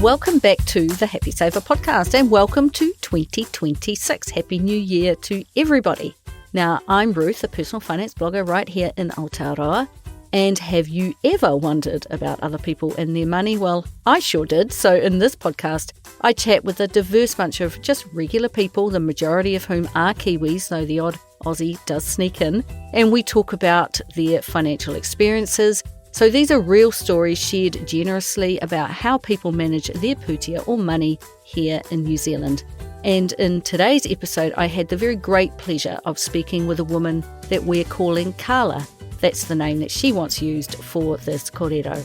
Welcome back to the Happy Saver podcast and welcome to 2026. Happy New Year to everybody. Now, I'm Ruth, a personal finance blogger right here in Aotearoa. And have you ever wondered about other people and their money? Well, I sure did. So in this podcast, I chat with a diverse bunch of just regular people, the majority of whom are Kiwis, though the odd Aussie does sneak in. And we talk about their financial experiences. So these are real stories shared generously about how people manage their pūtea or money here in New Zealand. And in today's episode, I had the very great pleasure of speaking with a woman that we're calling Carla. That's the name that she wants used for this kōrero.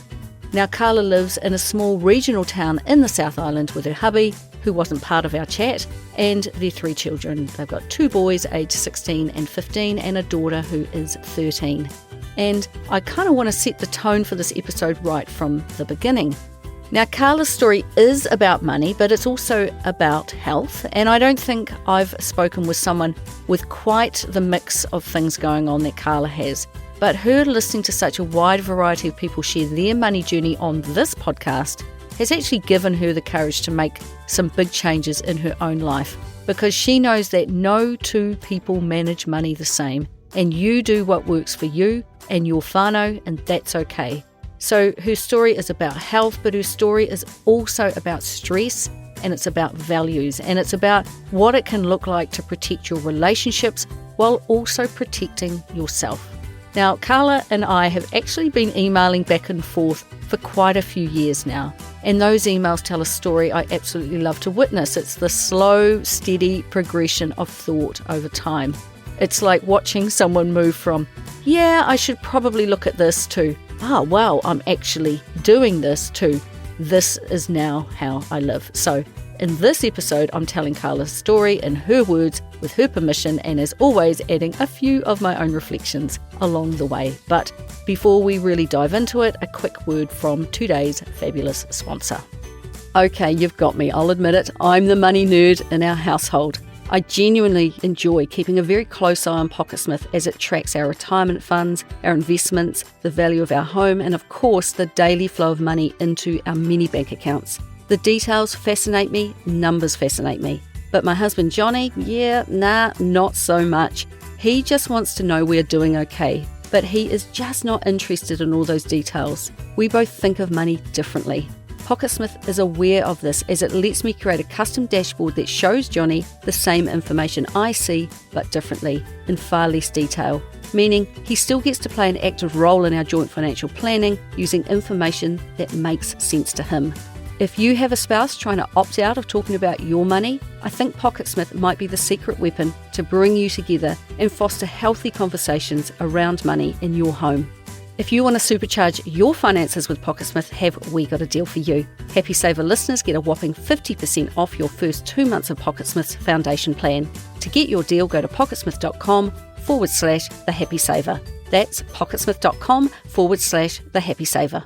Now, Carla lives in a small regional town in the South Island with her hubby, who wasn't part of our chat, and their 3 children. They've got 2 boys aged 16 and 15 and a daughter who is 13. And I kind of want to set the tone for this episode right from the beginning. Now, Carla's story is about money, but it's also about health. And I don't think I've spoken with someone with quite the mix of things going on that Carla has. But her listening to such a wide variety of people share their money journey on this podcast has actually given her the courage to make some big changes in her own life, because she knows that no 2 people manage money the same, and you do what works for you and your whānau, and that's okay. So her story is about health, but her story is also about stress, and it's about values, and it's about what it can look like to protect your relationships while also protecting yourself. Now, Carla and I have actually been emailing back and forth for quite a few years now, and those emails tell a story I absolutely love to witness. It's the slow, steady progression of thought over time. It's like watching someone move from, yeah, I should probably look at this, to, wow, I'm actually doing this, to, this is now how I live. So in this episode, I'm telling Carla's story in her words, with her permission, and as always, adding a few of my own reflections along the way. But before we really dive into it, a quick word from today's fabulous sponsor. Okay, you've got me, I'll admit it, I'm the money nerd in our household. I genuinely enjoy keeping a very close eye on Pocketsmith as it tracks our retirement funds, our investments, the value of our home, and of course the daily flow of money into our mini bank accounts. The details fascinate me, numbers fascinate me. But my husband Johnny, not so much. He just wants to know we're doing okay, but he is just not interested in all those details. We both think of money differently. Pocketsmith is aware of this, as it lets me create a custom dashboard that shows Johnny the same information I see, but differently, in far less detail, meaning he still gets to play an active role in our joint financial planning using information that makes sense to him. If you have a spouse trying to opt out of talking about your money, I think Pocketsmith might be the secret weapon to bring you together and foster healthy conversations around money in your home. If you want to supercharge your finances with Pocketsmith, have we got a deal for you. Happy Saver listeners get a whopping 50% off your first 2 months of Pocketsmith's foundation plan. To get your deal, go to pocketsmith.com/the Happy Saver. That's pocketsmith.com/the Happy Saver.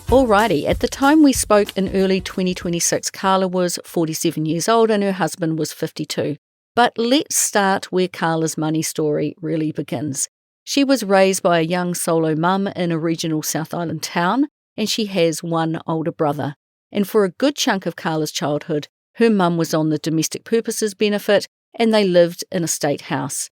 Alrighty, at the time we spoke in early 2026, Carla was 47 years old and her husband was 52. But let's start where Carla's money story really begins. She was raised by a young solo mum in a regional South Island town, and she has 1 older brother. And for a good chunk of Carla's childhood, her mum was on the domestic purposes benefit and they lived in a state house.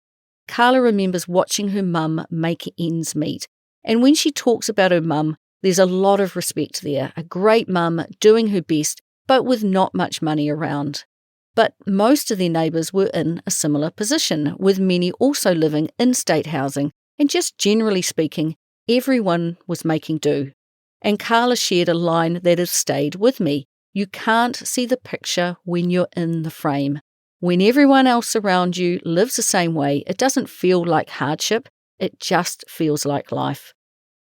Carla remembers watching her mum make ends meet. And when she talks about her mum, there's a lot of respect there, a great mum doing her best, but with not much money around. But most of their neighbours were in a similar position, with many also living in state housing, and just generally speaking, everyone was making do. And Carla shared a line that has stayed with me. You can't see the picture when you're in the frame. When everyone else around you lives the same way, it doesn't feel like hardship, it just feels like life.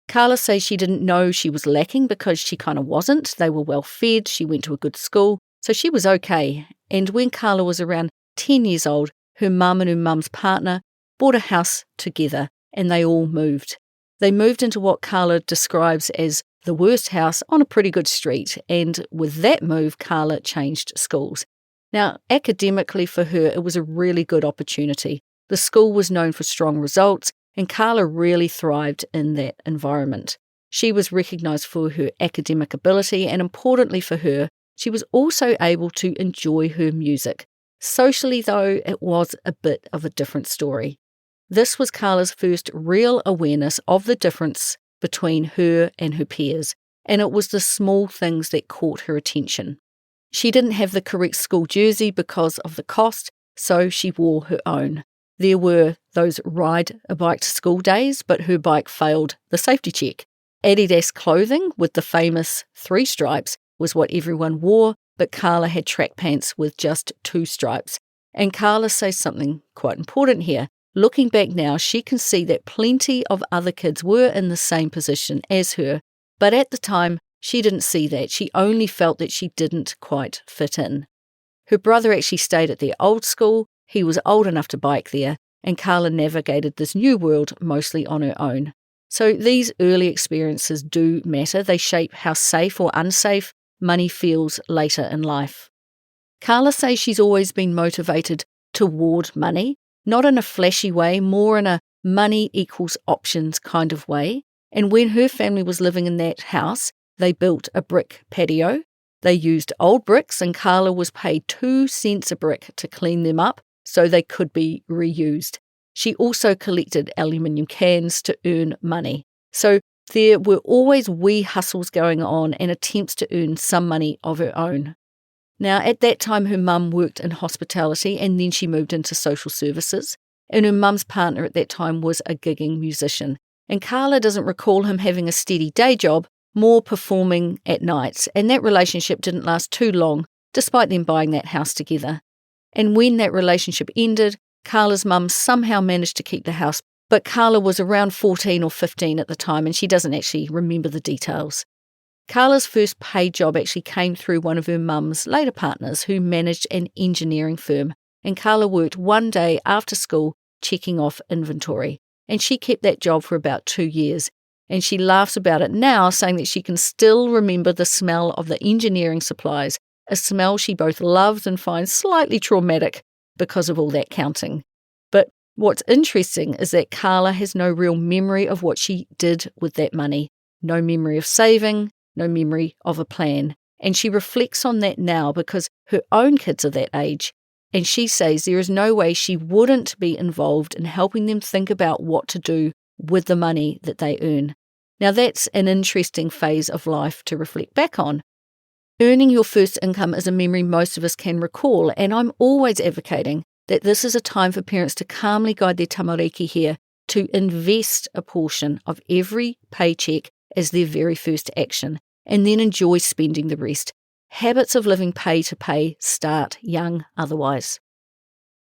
Carla says she didn't know she was lacking because she kind of wasn't. They were well fed, she went to a good school, so she was okay. And when Carla was around 10 years old, her mum and her mum's partner bought a house together and they all moved. They moved into what Carla describes as the worst house on a pretty good street, and with that move, Carla changed schools. Now, academically for her, it was a really good opportunity. The school was known for strong results, and Carla really thrived in that environment. She was recognised for her academic ability, and importantly for her, she was also able to enjoy her music. Socially, though, it was a bit of a different story. This was Carla's first real awareness of the difference between her and her peers, and it was the small things that caught her attention. She didn't have the correct school jersey because of the cost, so she wore her own. There were those ride-a-bike to school days, but her bike failed the safety check. Adidas clothing with the famous 3 stripes was what everyone wore, but Carla had track pants with just 2 stripes. And Carla says something quite important here. Looking back now, she can see that plenty of other kids were in the same position as her, but at the time, she didn't see that. She only felt that she didn't quite fit in. Her brother actually stayed at their old school. He was old enough to bike there, and Carla navigated this new world mostly on her own. So these early experiences do matter. They shape how safe or unsafe money feels later in life. Carla says she's always been motivated toward money, not in a flashy way, more in a money equals options kind of way. And when her family was living in that house, they built a brick patio. They used old bricks, and Carla was paid 2 cents a brick to clean them up so they could be reused. She also collected aluminium cans to earn money. So there were always wee hustles going on and attempts to earn some money of her own. Now, at that time, her mum worked in hospitality, and then she moved into social services. And her mum's partner at that time was a gigging musician. And Carla doesn't recall him having a steady day job, more performing at nights. And that relationship didn't last too long, despite them buying that house together. And when that relationship ended, Carla's mum somehow managed to keep the house, but Carla was around 14 or 15 at the time, and she doesn't actually remember the details. Carla's first paid job actually came through one of her mum's later partners who managed an engineering firm, and Carla worked one day after school checking off inventory, and she kept that job for about 2 years, and she laughs about it now, saying that she can still remember the smell of the engineering supplies, a smell she both loves and finds slightly traumatic because of all that counting. But what's interesting is that Carla has no real memory of what she did with that money, no memory of saving, no memory of a plan. And she reflects on that now because her own kids are that age, and she says there is no way she wouldn't be involved in helping them think about what to do with the money that they earn. Now that's an interesting phase of life to reflect back on. Earning your first income is a memory most of us can recall, and I'm always advocating that this is a time for parents to calmly guide their tamariki here to invest a portion of every paycheck as their very first action, and then enjoy spending the rest. Habits of living pay to pay start young otherwise.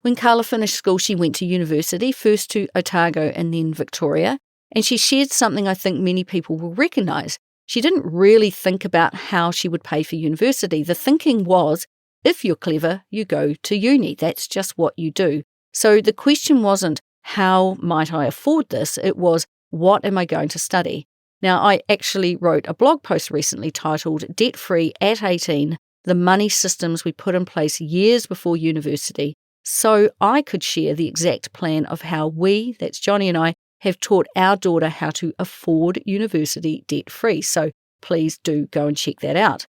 When Carla finished school, she went to university, first to Otago and then Victoria, and she shared something I think many people will recognise. She didn't really think about how she would pay for university. The thinking was, if you're clever, you go to uni. That's just what you do. So the question wasn't, how might I afford this? It was, what am I going to study? Now, I actually wrote a blog post recently titled Debt Free at 18, the money systems we put in place years before university, so I could share the exact plan of how we, that's Johnny and I, have taught our daughter how to afford university debt-free. So please do go and check that out.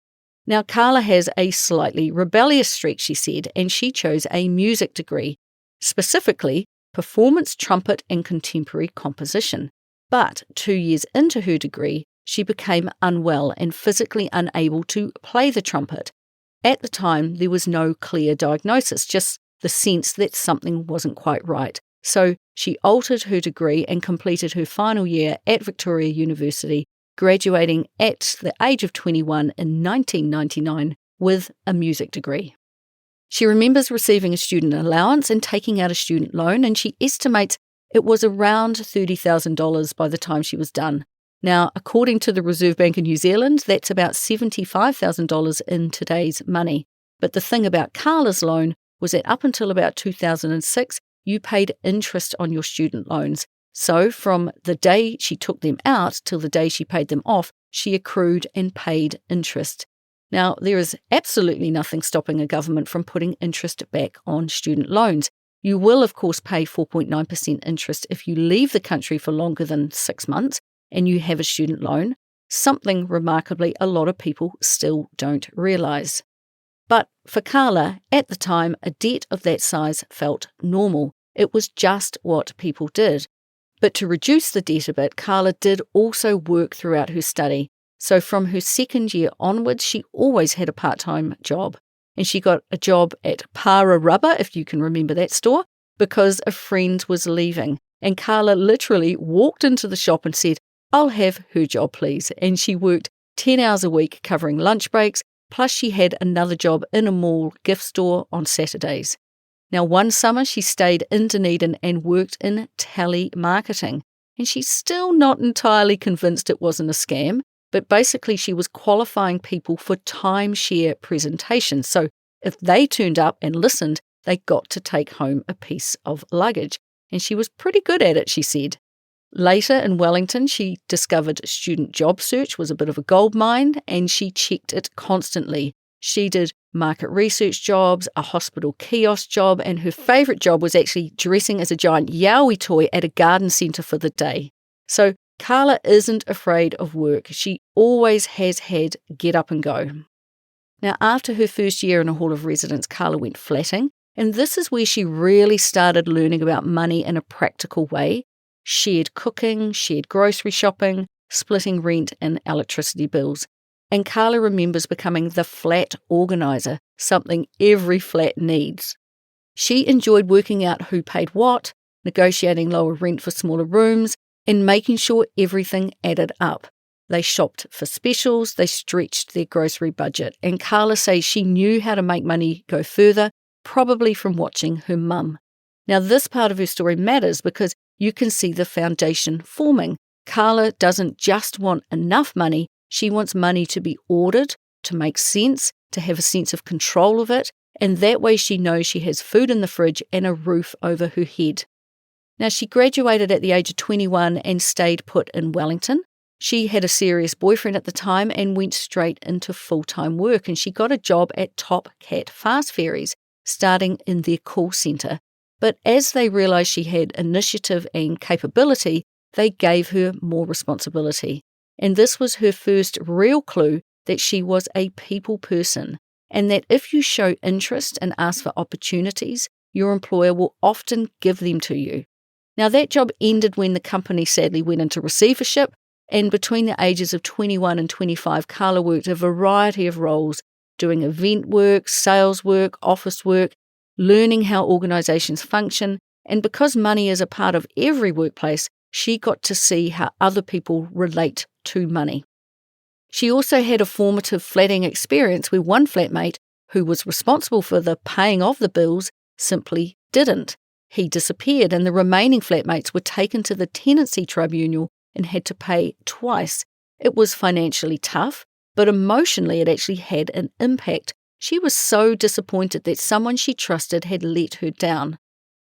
Now, Carla has a slightly rebellious streak, she said, and she chose a music degree, specifically performance trumpet and contemporary composition. But 2 years into her degree, she became unwell and physically unable to play the trumpet. At the time, there was no clear diagnosis, just the sense that something wasn't quite right. So she altered her degree and completed her final year at Victoria University, graduating at the age of 21 in 1999 with a music degree. She remembers receiving a student allowance and taking out a student loan, and she estimates it was around $30,000 by the time she was done. Now, according to the Reserve Bank of New Zealand, that's about $75,000 in today's money. But the thing about Carla's loan was that up until about 2006, you paid interest on your student loans. So from the day she took them out till the day she paid them off, she accrued and paid interest. Now, there is absolutely nothing stopping a government from putting interest back on student loans. You will, of course, pay 4.9% interest if you leave the country for longer than 6 months and you have a student loan, something remarkably a lot of people still don't realise. But for Carla, at the time, a debt of that size felt normal. It was just what people did. But to reduce the debt a bit, Carla did also work throughout her study. So from her second year onwards, she always had a part-time job. And she got a job at Para Rubber, if you can remember that store, because a friend was leaving. And Carla literally walked into the shop and said, "I'll have her job, please." And she worked 10 hours a week covering lunch breaks, plus she had another job in a mall gift store on Saturdays. Now, one summer she stayed in Dunedin and worked in telemarketing. And she's still not entirely convinced it wasn't a scam, but basically she was qualifying people for timeshare presentations. So if they turned up and listened, they got to take home a piece of luggage. And she was pretty good at it, she said. Later in Wellington, she discovered student job search was a bit of a gold mine, and she checked it constantly. She did market research jobs, a hospital kiosk job, and her favourite job was actually dressing as a giant Yowie toy at a garden centre for the day. So Carla isn't afraid of work. She always has had get up and go. Now, after her first year in a hall of residence, Carla went flatting, and this is where she really started learning about money in a practical way. Shared cooking, shared grocery shopping, splitting rent and electricity bills. And Carla remembers becoming the flat organiser, something every flat needs. She enjoyed working out who paid what, negotiating lower rent for smaller rooms, and making sure everything added up. They shopped for specials, they stretched their grocery budget, and Carla says she knew how to make money go further, probably from watching her mum. Now, this part of her story matters because you can see the foundation forming. Carla doesn't just want enough money, she wants money to be ordered, to make sense, to have a sense of control of it, and that way she knows she has food in the fridge and a roof over her head. Now, she graduated at the age of 21 and stayed put in Wellington. She had a serious boyfriend at the time and went straight into full-time work, and she got a job at Top Cat Fast Ferries, starting in their call centre. But as they realised she had initiative and capability, they gave her more responsibility. And this was her first real clue that she was a people person, and that if you show interest and ask for opportunities, your employer will often give them to you. Now, that job ended when the company sadly went into receivership, and between the ages of 21 and 25, Carla worked a variety of roles, doing event work, sales work, office work, learning how organisations function, and because money is a part of every workplace, she got to see how other people relate to money. She also had a formative flatting experience where one flatmate, who was responsible for the paying of the bills, simply didn't. He disappeared, and the remaining flatmates were taken to the tenancy tribunal and had to pay twice. It was financially tough, but emotionally it actually had an impact. She was so disappointed that someone she trusted had let her down.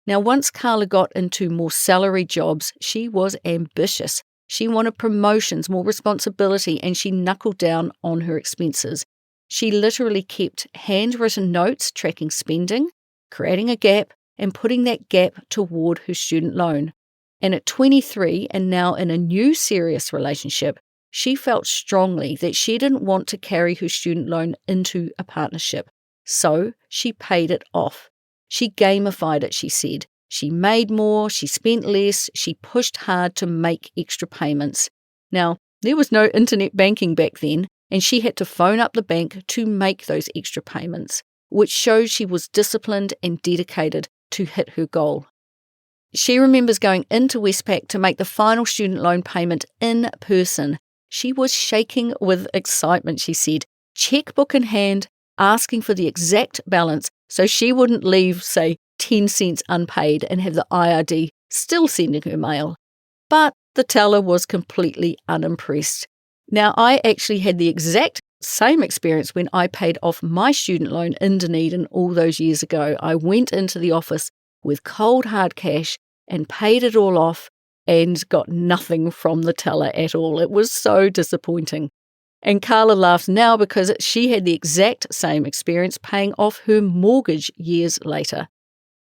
Now, once Carla got into more salary jobs, she was ambitious. She wanted promotions, more responsibility, and she knuckled down on her expenses. She literally kept handwritten notes tracking spending, creating a gap, and putting that gap toward her student loan. And at 23, and now in a new serious relationship, she felt strongly that she didn't want to carry her student loan into a partnership. So she paid it off. She gamified it, she said. She made more, she spent less, she pushed hard to make extra payments. Now, there was no internet banking back then, and she had to phone up the bank to make those extra payments, which shows she was disciplined and dedicated to hit her goal. She remembers going into Westpac to make the final student loan payment in person. She was shaking with excitement, she said, checkbook in hand, asking for the exact balance so she wouldn't leave, say, 10 cents unpaid and have the IRD still sending her mail. But the teller was completely unimpressed. Now, I actually had the exact same experience when I paid off my student loan in Dunedin all those years ago. I went into the office with cold hard cash and paid it all off and got nothing from the teller at all. It was so disappointing. And Carla laughs now because she had the exact same experience paying off her mortgage years later.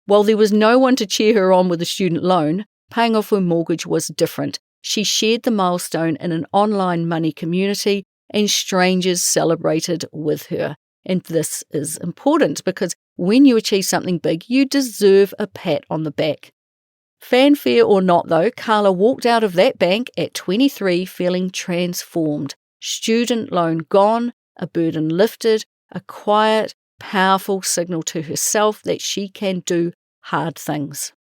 While there was no one to cheer her on with a student loan, paying off her mortgage was different. She shared the milestone in an online money community, and strangers celebrated with her. And this is important because when you achieve something big, you deserve a pat on the back. Fanfare or not though, Carla walked out of that bank at 23 feeling transformed. Student loan gone, a burden lifted, a quiet, powerful signal to herself that she can do hard things.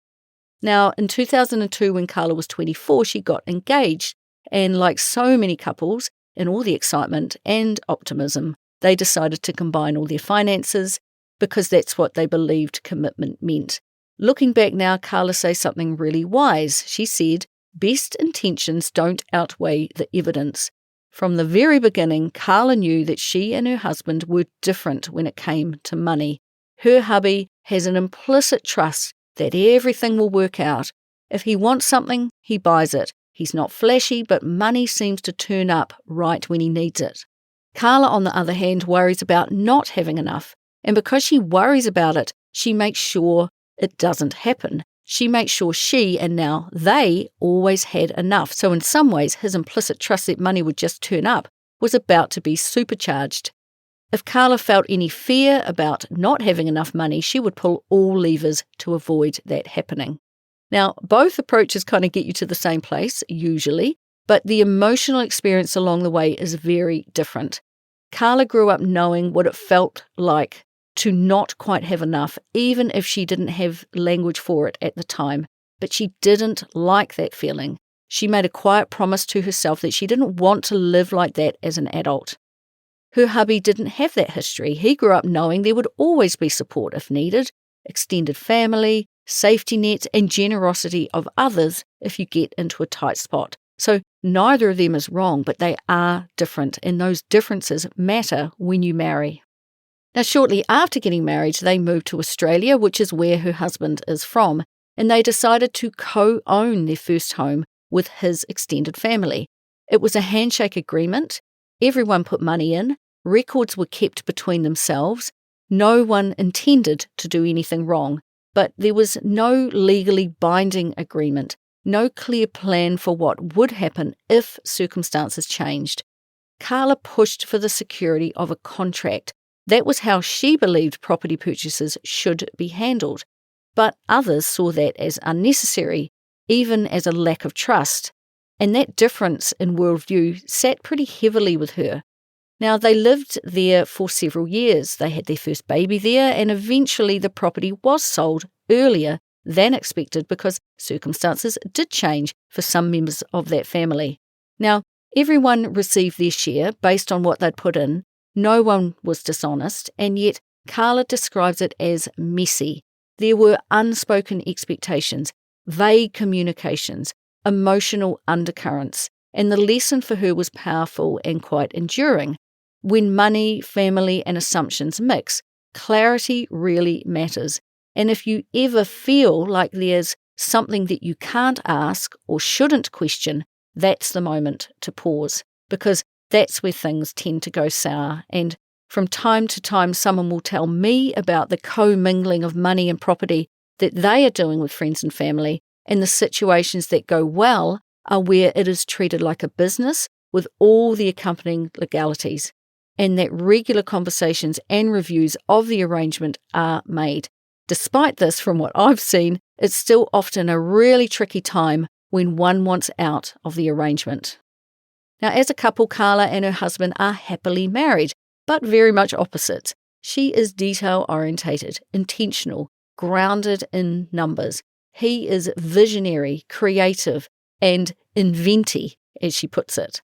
Now, in 2002, when Carla was 24, she got engaged, and like so many couples, in all the excitement and optimism, they decided to combine all their finances because that's what they believed commitment meant. Looking back now, Carla says something really wise. She said, "Best intentions don't outweigh the evidence." From the very beginning, Carla knew that she and her husband were different when it came to money. Her hubby has an implicit trust that everything will work out. If he wants something, he buys it. He's not flashy, but money seems to turn up right when he needs it. Carla, on the other hand, worries about not having enough. And because she worries about it, she makes sure it doesn't happen. She makes sure she, and now they, always had enough. So in some ways, his implicit trust that money would just turn up was about to be supercharged. If Carla felt any fear about not having enough money, she would pull all levers to avoid that happening. Now, both approaches kind of get you to the same place, usually, but the emotional experience along the way is very different. Carla grew up knowing what it felt like to not quite have enough, even if she didn't have language for it at the time. But she didn't like that feeling. She made a quiet promise to herself that she didn't want to live like that as an adult. Her hubby didn't have that history. He grew up knowing there would always be support if needed, extended family, safety nets, and generosity of others if you get into a tight spot. So neither of them is wrong, but they are different, and those differences matter when you marry. Now, shortly after getting married, they moved to Australia, which is where her husband is from, and they decided to co-own their first home with his extended family. It was a handshake agreement. Everyone put money in. Records were kept between themselves. No one intended to do anything wrong, but there was no legally binding agreement, no clear plan for what would happen if circumstances changed. Carla pushed for the security of a contract. That was how she believed property purchases should be handled. But others saw that as unnecessary, even as a lack of trust. And that difference in worldview sat pretty heavily with her. Now, they lived there for several years. They had their first baby there, and eventually the property was sold earlier than expected because circumstances did change for some members of that family. Now, everyone received their share based on what they'd put in. No one was dishonest, and yet Carla describes it as messy. There were unspoken expectations, vague communications, emotional undercurrents, and the lesson for her was powerful and quite enduring. When money, family, and assumptions mix, clarity really matters. And if you ever feel like there's something that you can't ask or shouldn't question, that's the moment to pause, because that's where things tend to go sour. And from time to time, someone will tell me about the co-mingling of money and property that they are doing with friends and family, and the situations that go well are where it is treated like a business with all the accompanying legalities, and that regular conversations and reviews of the arrangement are made. Despite this, from what I've seen, it's still often a really tricky time when one wants out of the arrangement. Now, as a couple, Carla and her husband are happily married, but very much opposites. She is detail-orientated, intentional, grounded in numbers. He is visionary, creative, and inventy, as she puts it.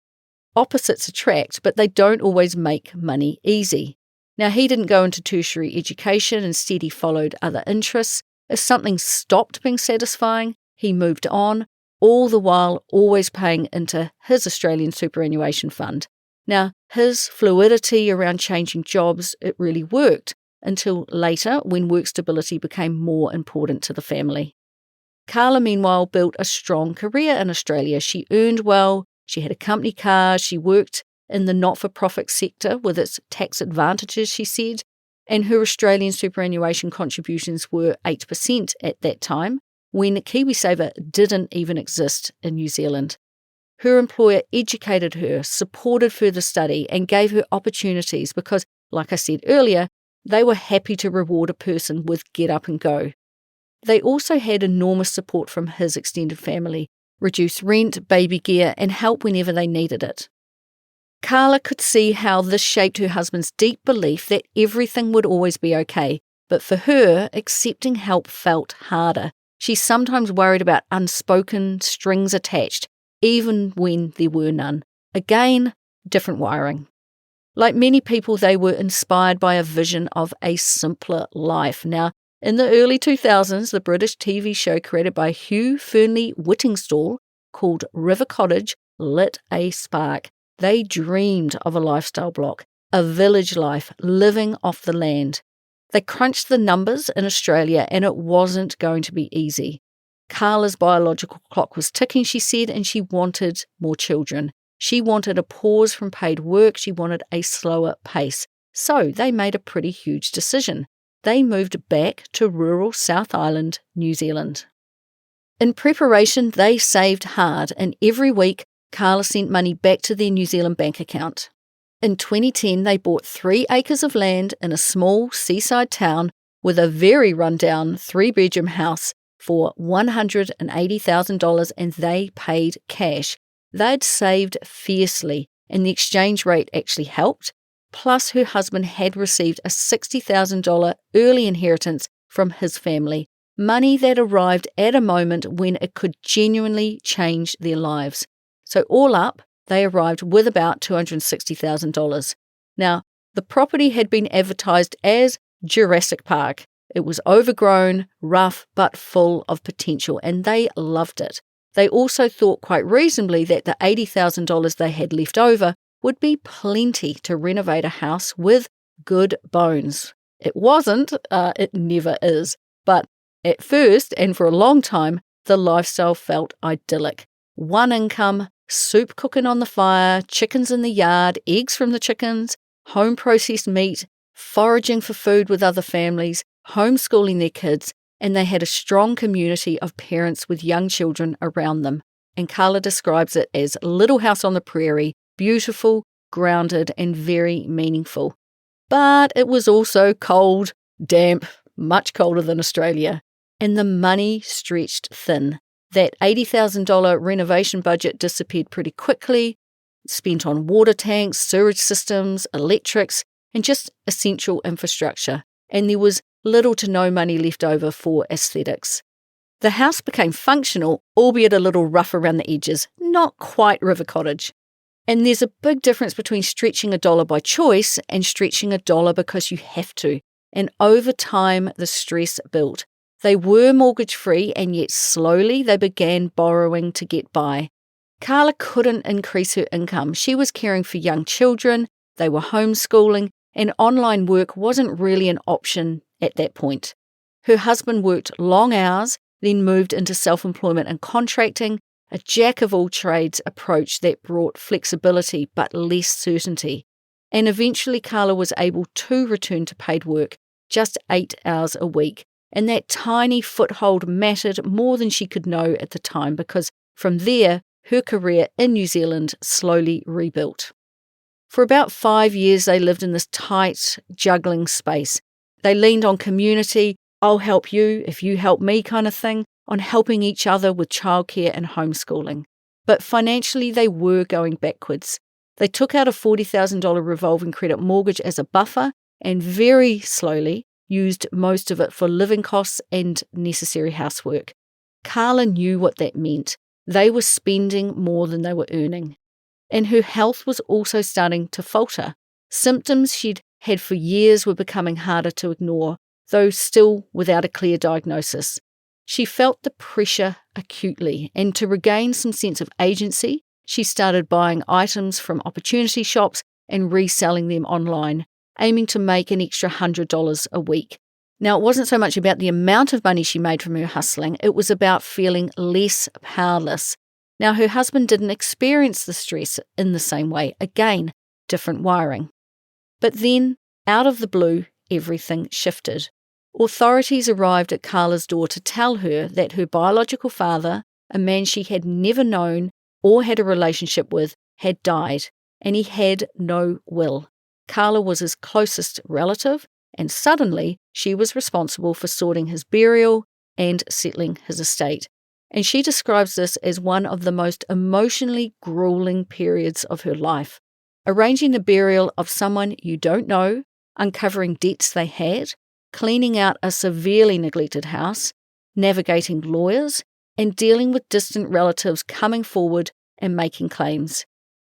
Opposites attract, but they don't always make money easy. Now, he didn't go into tertiary education. Instead, he followed other interests. If something stopped being satisfying, he moved on, all the while always paying into his Australian superannuation fund. Now, his fluidity around changing jobs, it really worked, until later when work stability became more important to the family. Carla, meanwhile, built a strong career in Australia. She earned well, she had a company car, she worked in the not-for-profit sector with its tax advantages, she said. and her Australian superannuation contributions were 8% at that time, when KiwiSaver didn't even exist in New Zealand. Her employer educated her, supported further study, and gave her opportunities because, like I said earlier, they were happy to reward a person with get up and go. They also had enormous support from his extended family, reduced rent, baby gear, and help whenever they needed it. Carla could see how this shaped her husband's deep belief that everything would always be okay, but for her, accepting help felt harder. She sometimes worried about unspoken strings attached, even when there were none. Again, different wiring. Like many people, they were inspired by a vision of a simpler life. Now, in the early 2000s, the British TV show created by Hugh Fearnley-Whittingstall called River Cottage lit a spark. They dreamed of a lifestyle block, a village life, living off the land. They crunched the numbers in Australia, and it wasn't going to be easy. Carla's biological clock was ticking, she said, and she wanted more children. She wanted a pause from paid work. She wanted a slower pace. So they made a pretty huge decision. They moved back to rural South Island, New Zealand. In preparation, they saved hard, and every week, Carla sent money back to their New Zealand bank account. In 2010, they bought 3 acres of land in a small seaside town with a very rundown 3-bedroom house for $180,000, and they paid cash. They'd saved fiercely, and the exchange rate actually helped. Plus, her husband had received a $60,000 early inheritance from his family, money that arrived at a moment when it could genuinely change their lives. So all up, they arrived with about $260,000. Now, the property had been advertised as Jurassic Park. It was overgrown, rough, but full of potential, and they loved it. They also thought quite reasonably that the $80,000 they had left over would be plenty to renovate a house with good bones. It wasn't, it never is, but at first and for a long time, the lifestyle felt idyllic. One income, soup cooking on the fire, chickens in the yard, eggs from the chickens, home-processed meat, foraging for food with other families, homeschooling their kids, and they had a strong community of parents with young children around them. And Carla describes it as Little House on the Prairie, beautiful, grounded, and very meaningful. But it was also cold, damp, much colder than Australia, and the money stretched thin. That $80,000 renovation budget disappeared pretty quickly, spent on water tanks, sewage systems, electrics, and just essential infrastructure. And there was little to no money left over for aesthetics. The house became functional, albeit a little rough around the edges, not quite River Cottage. And there's a big difference between stretching a dollar by choice and stretching a dollar because you have to. And over time, the stress built. They were mortgage-free, and yet slowly they began borrowing to get by. Carla couldn't increase her income. She was caring for young children, they were homeschooling, and online work wasn't really an option at that point. Her husband worked long hours, then moved into self-employment and contracting, a jack-of-all-trades approach that brought flexibility but less certainty. And eventually Carla was able to return to paid work, just 8 hours a week. And that tiny foothold mattered more than she could know at the time, because from there, her career in New Zealand slowly rebuilt. For about 5 years, they lived in this tight, juggling space. They leaned on community, I'll help you if you help me kind of thing, on helping each other with childcare and homeschooling. But financially, they were going backwards. They took out a $40,000 revolving credit mortgage as a buffer and very slowly used most of it for living costs and necessary housework. Carla knew what that meant. They were spending more than they were earning. And her health was also starting to falter. Symptoms she'd had for years were becoming harder to ignore, though still without a clear diagnosis. She felt the pressure acutely, and to regain some sense of agency, she started buying items from opportunity shops and reselling them online, aiming to make an extra $100 a week. Now, it wasn't so much about the amount of money she made from her hustling, it was about feeling less powerless. Now, her husband didn't experience the stress in the same way. Again, different wiring. But then, out of the blue, everything shifted. Authorities arrived at Carla's door to tell her that her biological father, a man she had never known or had a relationship with, had died, and he had no will. Carla was his closest relative, and suddenly she was responsible for sorting his burial and settling his estate. And she describes this as one of the most emotionally grueling periods of her life. Arranging the burial of someone you don't know, uncovering debts they had, cleaning out a severely neglected house, navigating lawyers, and dealing with distant relatives coming forward and making claims.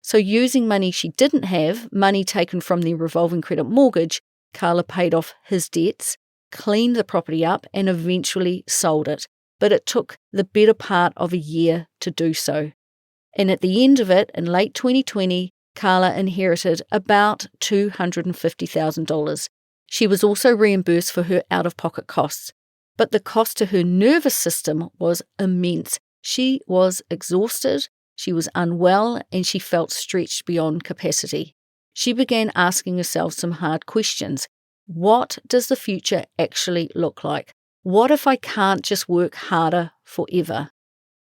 So using money she didn't have, money taken from the revolving credit mortgage, Carla paid off his debts, cleaned the property up, and eventually sold it. But it took the better part of a year to do so. And at the end of it, in late 2020, Carla inherited about $250,000. She was also reimbursed for her out-of-pocket costs. But the cost to her nervous system was immense. She was exhausted, she was unwell, and she felt stretched beyond capacity. She began asking herself some hard questions. What does the future actually look like? What if I can't just work harder forever?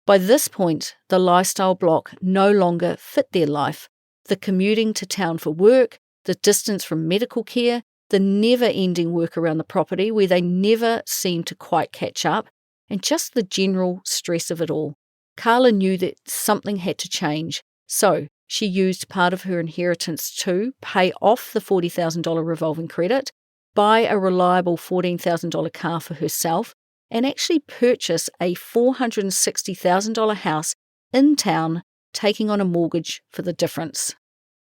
By this point, the lifestyle block no longer fit their life. The commuting to town for work, the distance from medical care, the never-ending work around the property where they never seemed to quite catch up, and just the general stress of it all. Carla knew that something had to change, so she used part of her inheritance to pay off the $40,000 revolving credit, buy a reliable $14,000 car for herself, and actually purchase a $460,000 house in town, taking on a mortgage for the difference.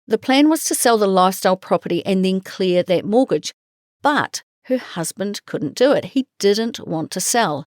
The plan was to sell the lifestyle property and then clear that mortgage, but her husband couldn't do it. He didn't want to sell.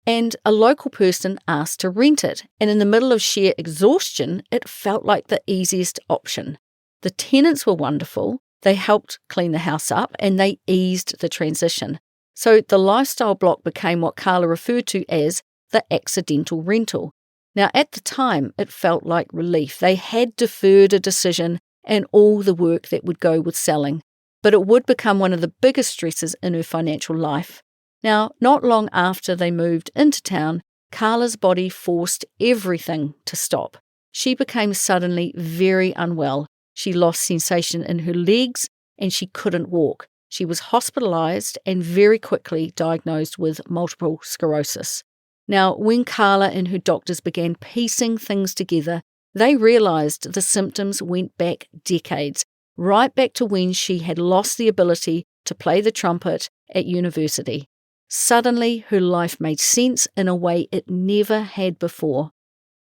And a local person asked to rent it, and in the middle of sheer exhaustion, it felt like the easiest option. The tenants were wonderful. They helped clean the house up and they eased the transition. So the lifestyle block became what Carla referred to as the accidental rental. Now, at the time, it felt like relief. They had deferred a decision and all the work that would go with selling, but it would become one of the biggest stresses in her financial life. Now, not long after they moved into town, Carla's body forced everything to stop. She became suddenly very unwell. She lost sensation in her legs and she couldn't walk. She was hospitalized and very quickly diagnosed with multiple sclerosis. Now, when Carla and her doctors began piecing things together, they realized the symptoms went back decades, right back to when she had lost the ability to play the trumpet at university. Suddenly, her life made sense in a way it never had before.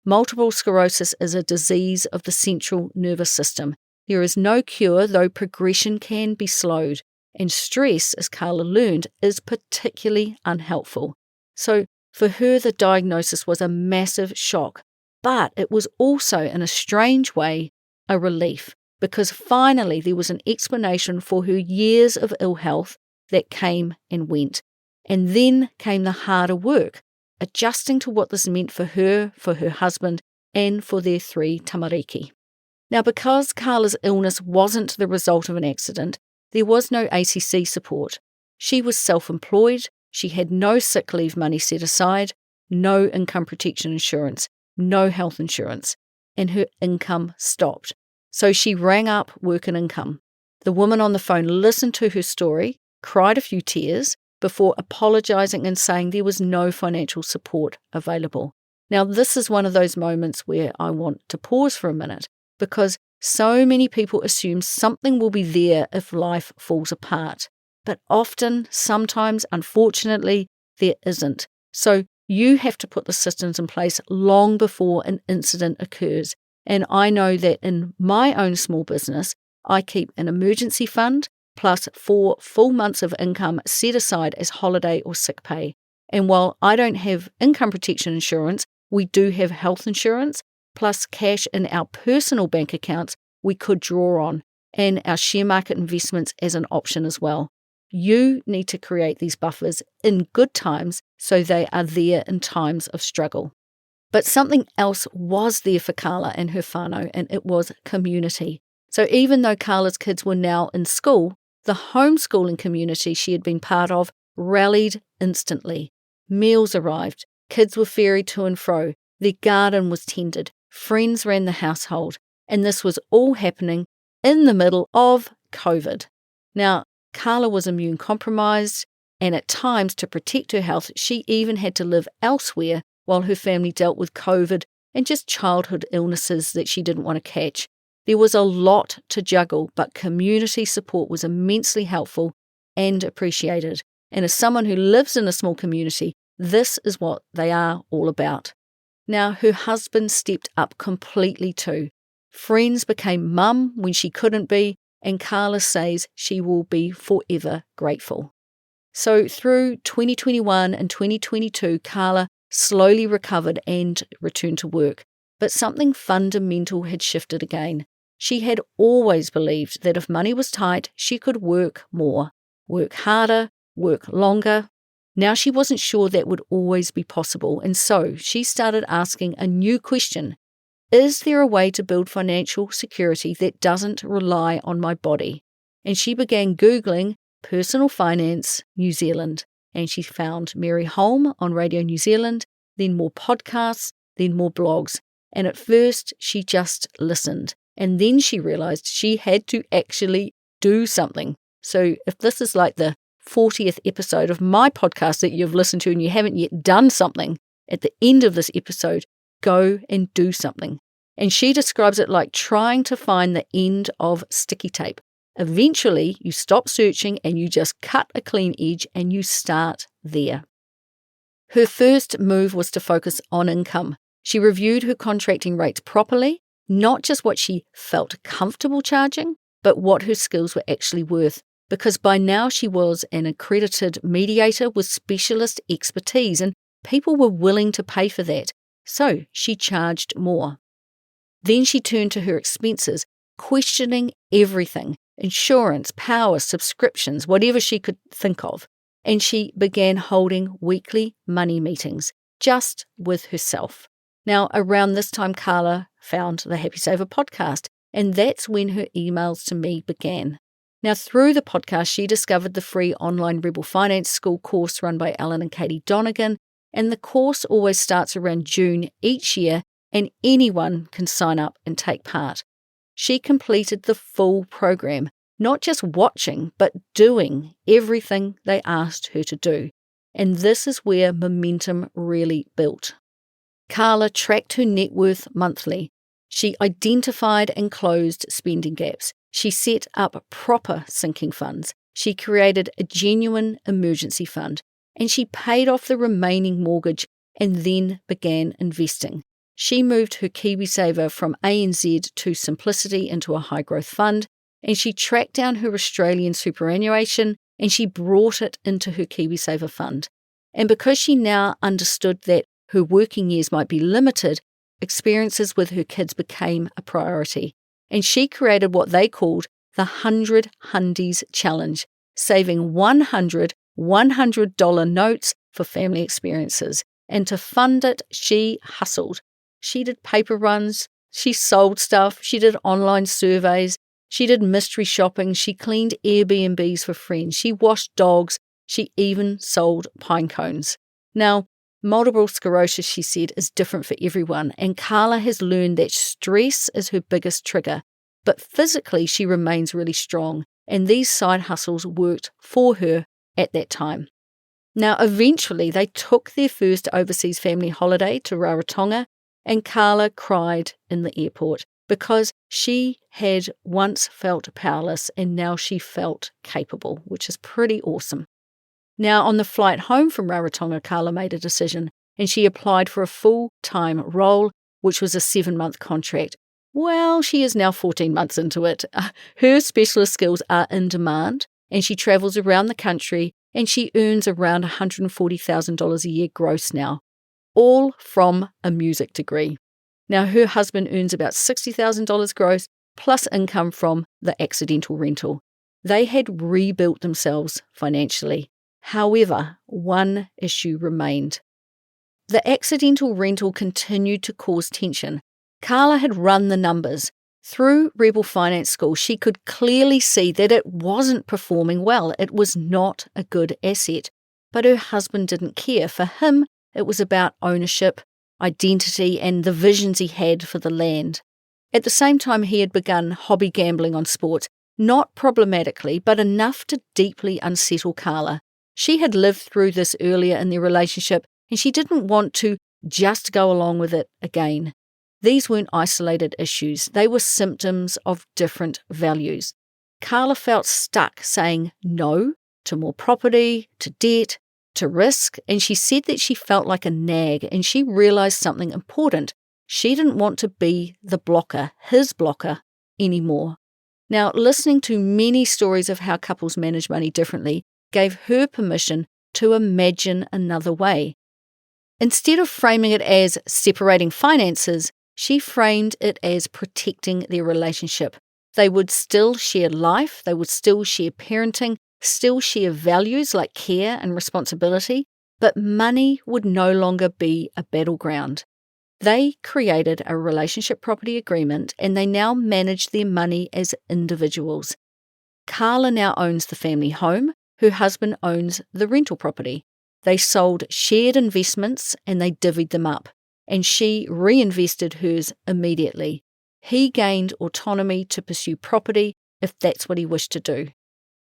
Multiple sclerosis is a disease of the central nervous system. There is no cure, though progression can be slowed, and stress, as Carla learned, is particularly unhelpful. So for her, the diagnosis was a massive shock, but it was also, in a strange way, a relief, because finally there was an explanation for her years of ill health that came and went. And then came the harder work, adjusting to what this meant for her husband, and for their 3 tamariki. Now, because Carla's illness wasn't the result of an accident, there was no ACC support. She was self-employed, she had no sick leave money set aside, no income protection insurance, no health insurance, and her income stopped. So she rang up Work and Income. The woman on the phone listened to her story, cried a few tears, before apologising and saying there was no financial support available. Now, this is one of those moments where I want to pause for a minute, because so many people assume something will be there if life falls apart. But often, sometimes, unfortunately, there isn't. So you have to put the systems in place long before an incident occurs. And I know that in my own small business, I keep an emergency fund plus 4 full months of income set aside as holiday or sick pay. And while I don't have income protection insurance, we do have health insurance, plus cash in our personal bank accounts we could draw on, and our share market investments as an option as well. You need to create these buffers in good times so they are there in times of struggle. But something else was there for Carla and her whānau, and it was community. So even though Carla's kids were now in school, The homeschooling community she had been part of rallied instantly. Meals arrived, kids were ferried to and fro, their garden was tended, friends ran the household, and this was all happening in the middle of COVID. Now, Carla was immune compromised, and at times, to protect her health, she even had to live elsewhere while her family dealt with COVID and just childhood illnesses that she didn't want to catch. There was a lot to juggle, but community support was immensely helpful and appreciated. And as someone who lives in a small community, this is what they are all about. Now, her husband stepped up completely too. Friends became mum when she couldn't be, and Carla says she will be forever grateful. So through 2021 and 2022, Carla slowly recovered and returned to work. But something fundamental had shifted again. She had always believed that if money was tight, she could work more, work harder, work longer. Now she wasn't sure that would always be possible, and so she started asking a new question. Is there a way to build financial security that doesn't rely on my body? And she began Googling Personal Finance New Zealand, and she found Mary Holm on Radio New Zealand, then more podcasts, then more blogs. And at first she just listened, and then she realized she had to actually do something. So if this is like the 40th episode of my podcast that you've listened to and you haven't yet done something, at the end of this episode, go and do something. And she describes it like trying to find the end of sticky tape. Eventually, you stop searching and you just cut a clean edge and you start there. Her first move was to focus on income. She reviewed her contracting rates properly, not just what she felt comfortable charging, but what her skills were actually worth. Because by now she was an accredited mediator with specialist expertise, and people were willing to pay for that. So she charged more. Then she turned to her expenses, questioning everything, insurance, power, subscriptions, whatever she could think of. And she began holding weekly money meetings, just with herself. Now, around this time, Carla found the Happy Saver podcast, and that's when her emails to me began. Now, through the podcast, she discovered the free online Rebel Finance School course run by Alan and Katie Donegan, and the course always starts around June each year, and anyone can sign up and take part. She completed the full program, not just watching, but doing everything they asked her to do. And this is where momentum really built. Carla tracked her net worth monthly. She identified and closed spending gaps. She set up proper sinking funds. She created a genuine emergency fund. And she paid off the remaining mortgage and then began investing. She moved her KiwiSaver from ANZ to Simplicity into a high-growth fund, and she tracked down her Australian superannuation and she brought it into her KiwiSaver fund. And because she now understood that her working years might be limited, experiences with her kids became a priority. And she created what they called the 100 Hundies Challenge, saving 100 $100 notes for family experiences. And to fund it, she hustled. She did paper runs, she sold stuff, she did online surveys, she did mystery shopping, she cleaned Airbnbs for friends, she washed dogs, she even sold pine cones. Now, multiple sclerosis, she said, is different for everyone, and Carla has learned that stress is her biggest trigger. But physically, she remains really strong, and these side hustles worked for her at that time. Now, eventually, they took their first overseas family holiday to Rarotonga, and Carla cried in the airport because she had once felt powerless and now she felt capable, which is pretty awesome. Now, on the flight home from Rarotonga, Carla made a decision and she applied for a full-time role, which was a 7-month contract. Well, she is now 14 months into it. Her specialist skills are in demand and she travels around the country and she earns around $140,000 a year gross now, all from a music degree. Now, her husband earns about $60,000 gross, plus income from the accidental rental. They had rebuilt themselves financially. However, one issue remained. The accidental rental continued to cause tension. Carla had run the numbers. Through Rebel Finance School, she could clearly see that it wasn't performing well. It was not a good asset. But her husband didn't care. For him, it was about ownership, identity, and the visions he had for the land. At the same time, he had begun hobby gambling on sports, not problematically, but enough to deeply unsettle Carla. She had lived through this earlier in their relationship, and she didn't want to just go along with it again. These weren't isolated issues. They were symptoms of different values. Carla felt stuck saying no to more property, to debt, to risk, and she said that she felt like a nag, and she realized something important. She didn't want to be the blocker, his blocker, anymore. Now, listening to many stories of how couples manage money differently gave her permission to imagine another way. Instead of framing it as separating finances, she framed it as protecting their relationship. They would still share life, they would still share parenting, still share values like care and responsibility, but money would no longer be a battleground. They created a relationship property agreement, and they now manage their money as individuals. Carla now owns the family home, her husband owns the rental property. They sold shared investments and they divvied them up, and she reinvested hers immediately. He gained autonomy to pursue property if that's what he wished to do.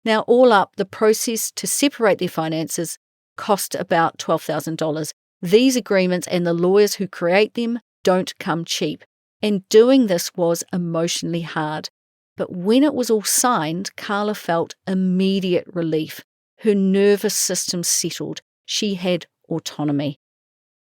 Now, all up, the process to separate their finances cost about $12,000. These agreements and the lawyers who create them don't come cheap, and doing this was emotionally hard. But when it was all signed, Carla felt immediate relief. Her nervous system settled. She had autonomy.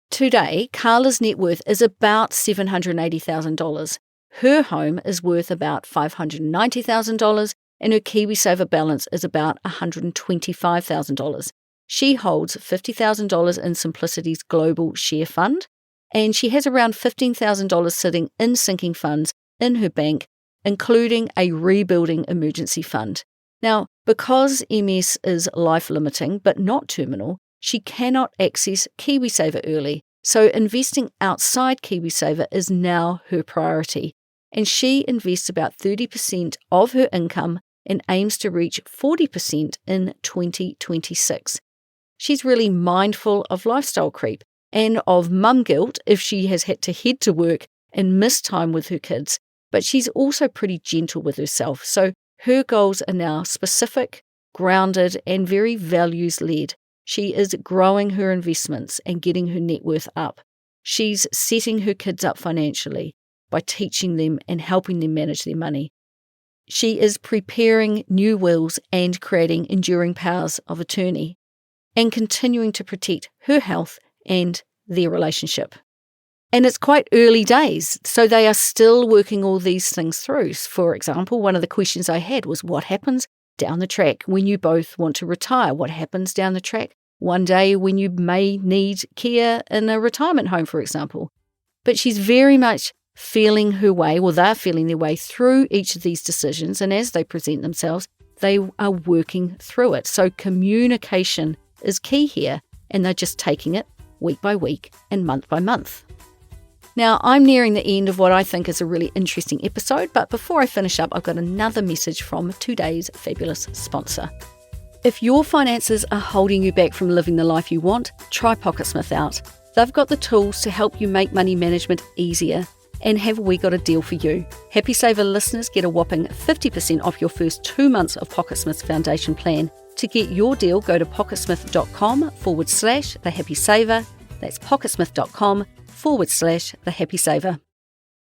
Today, Carla's net worth is about $780,000. Her home is worth about $590,000, and her KiwiSaver balance is about $125,000. She holds $50,000 in Simplicity's global share fund, and she has around $15,000 sitting in sinking funds in her bank, including a rebuilding emergency fund. Now, because MS is life-limiting but not terminal, she cannot access KiwiSaver early, so investing outside KiwiSaver is now her priority, and she invests about 30% of her income and aims to reach 40% in 2026. She's really mindful of lifestyle creep and of mum guilt if she has had to head to work and miss time with her kids, but she's also pretty gentle with herself, so her goals are now specific, grounded, and very values-led. She is growing her investments and getting her net worth up. She's setting her kids up financially by teaching them and helping them manage their money. She is preparing new wills and creating enduring powers of attorney and continuing to protect her health and their relationship. And it's quite early days, so they are still working all these things through. For example, one of the questions I had was, what happens down the track when you both want to retire? What happens down the track one day when you may need care in a retirement home, for example? But she's very much feeling her way, or they're feeling their way through each of these decisions, and as they present themselves, they are working through it. So communication is key here, and they're just taking it week by week and month by month. Now, I'm nearing the end of what I think is a really interesting episode, but before I finish up, I've got another message from today's fabulous sponsor. If your finances are holding you back from living the life you want, try PocketSmith out. They've got the tools to help you make money management easier. And have we got a deal for you? Happy Saver listeners get a whopping 50% off your first 2 months of PocketSmith's foundation plan. To get your deal, go to pocketsmith.com/The Happy Saver. That's pocketsmith.com/The Happy Saver.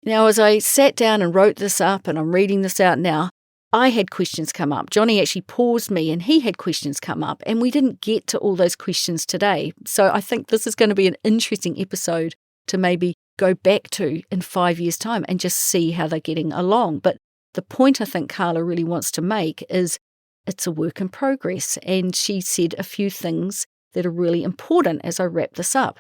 Now, as I sat down and wrote this up, and I'm reading this out now, I had questions come up. Johnny actually paused me and he had questions come up, and we didn't get to all those questions today. So I think this is going to be an interesting episode to maybe go back to in 5 years' time and just see how they're getting along. But the point I think Carla really wants to make is it's a work in progress. And she said a few things that are really important as I wrap this up.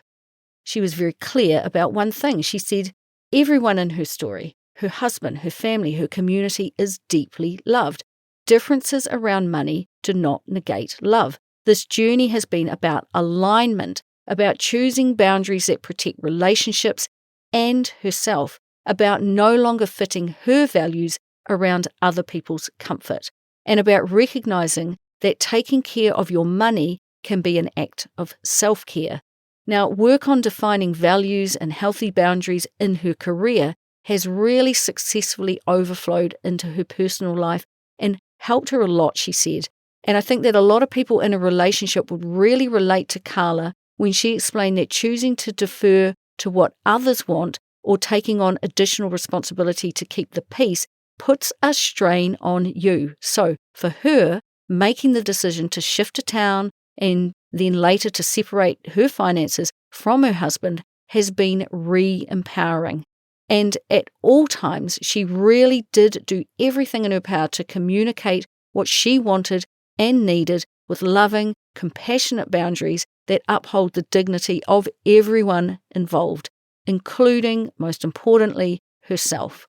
She was very clear about one thing. She said everyone in her story, her husband, her family, her community, is deeply loved. Differences around money do not negate love. This journey has been about alignment, about choosing boundaries that protect relationships and herself. about no longer fitting her values around other people's comfort, and about recognizing that taking care of your money can be an act of self-care. Now, work on defining values and healthy boundaries in her career has really successfully overflowed into her personal life and helped her a lot, she said. And I think that a lot of people in a relationship would really relate to Carla when she explained that choosing to defer to what others want or taking on additional responsibility to keep the peace puts a strain on you. So for her, making the decision to shift to town and then later to separate her finances from her husband has been re-empowering. And at all times, she really did do everything in her power to communicate what she wanted and needed with loving, compassionate boundaries that uphold the dignity of everyone involved, including, most importantly, herself.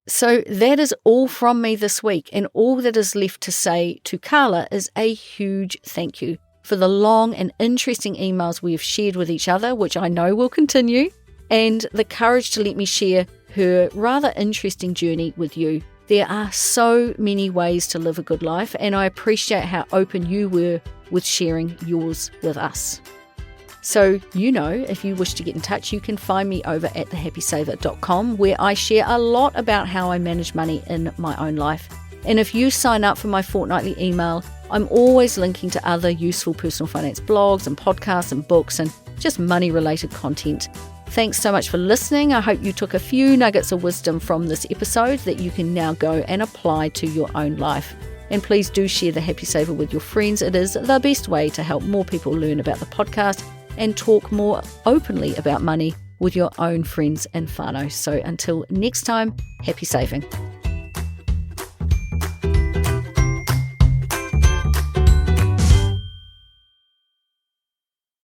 So that is all from me this week, and all that is left to say to Carla is a huge thank you for the long and interesting emails we have shared with each other, which I know will continue, and the courage to let me share her rather interesting journey with you. There are so many ways to live a good life, and I appreciate how open you were with sharing yours with us. So, if you wish to get in touch, you can find me over at thehappysaver.com, where I share a lot about how I manage money in my own life. And if you sign up for my fortnightly email, I'm always linking to other useful personal finance blogs and podcasts and books and just money-related content. Thanks so much for listening. I hope you took a few nuggets of wisdom from this episode that you can now go and apply to your own life. And please do share the Happy Saver with your friends. It is the best way to help more people learn about the podcast and talk more openly about money with your own friends and whānau. So until next time, happy saving.